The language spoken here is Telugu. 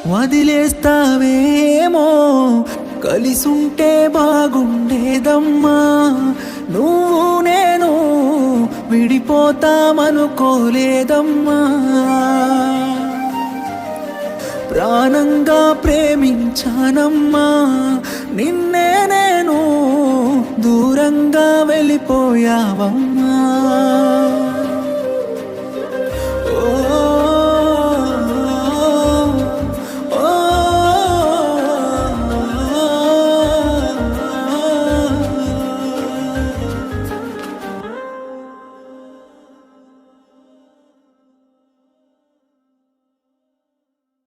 వదిలేస్తావేమో కలిసుంటే బాగుండేదమ్మా నువ్వు నేను విడిపోతామనుకోలేదమ్మా ప్రాణంగా ప్రేమించానమ్మా నిన్నే నేను దూరంగా వెళ్ళిపోయావమ్మా